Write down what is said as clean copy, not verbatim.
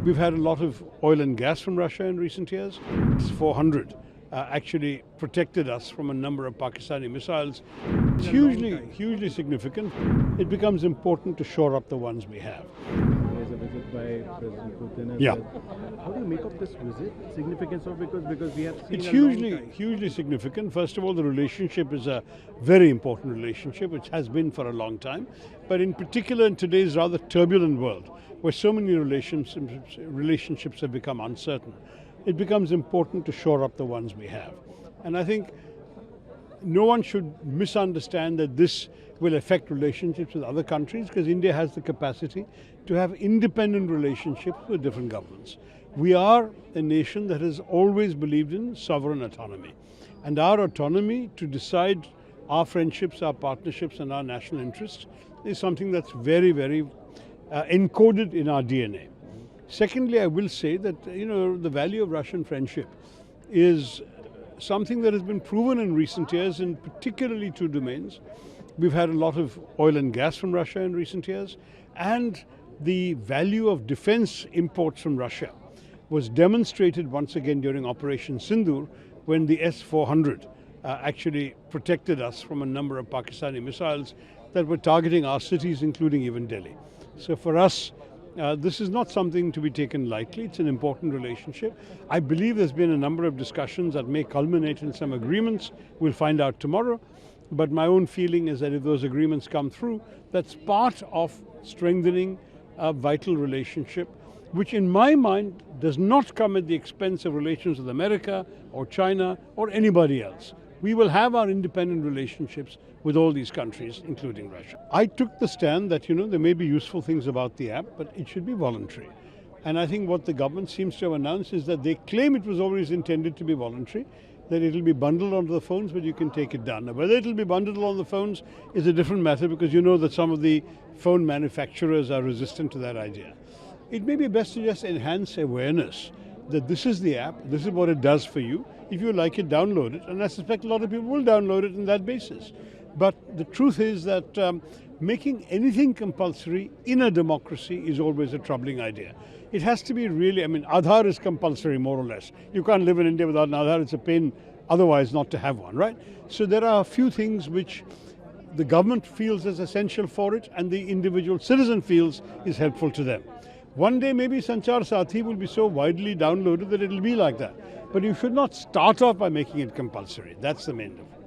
We've had a lot of oil and gas from Russia in recent years. S-400 actually protected us from a number of Pakistani missiles. It's hugely significant. It becomes important to shore up the ones we have. There's a visit by President Putin. Yeah. How do you make of this visit? Significance of because we have seen It's hugely significant. First of all, the relationship is a very important relationship, which has been for a long time. But in particular, in today's rather turbulent world, where so many relationships have become uncertain, it becomes important to shore up the ones we have. And I think no one should misunderstand that this will affect relationships with other countries, because India has the capacity to have independent relationships with different governments. We are a nation that has always believed in sovereign autonomy. And our autonomy to decide our friendships, our partnerships, and our national interests is something that's very encoded in our DNA. Secondly, I will say that the value of Russian friendship is something that has been proven in recent years in particularly two domains. We've had a lot of oil and gas from Russia in recent years, and the value of defense imports from Russia was demonstrated once again during Operation Sindoor, when the S-400 actually protected us from a number of Pakistani missiles that were targeting our cities, including even Delhi. So for us, this is not something to be taken lightly. It's an important relationship. I believe there's been a number of discussions that may culminate in some agreements. We'll find out tomorrow. But my own feeling is that if those agreements come through, that's part of strengthening a vital relationship, which in my mind does not come at the expense of relations with America or China or anybody else. We will have our independent relationships with all these countries, including Russia. I took the stand that, there may be useful things about the app, but it should be voluntary. And I think what the government seems to have announced is that they claim it was always intended to be voluntary, that it will be bundled onto the phones, but you can take it down. Now, whether it will be bundled on the phones is a different matter, because you know that some of the phone manufacturers are resistant to that idea. It may be best to just enhance awareness that this is the app, this is what it does for you. If you like it, download it. And I suspect a lot of people will download it on that basis. But the truth is that making anything compulsory in a democracy is always a troubling idea. It has to be really, Aadhaar is compulsory more or less. You can't live in India without an Aadhaar. It's a pain otherwise not to have one, right? So there are a few things which the government feels is essential for it and the individual citizen feels is helpful to them. One day maybe Sanchar Sathi will be so widely downloaded that it will be like that. But you should not start off by making it compulsory. That's the main difference.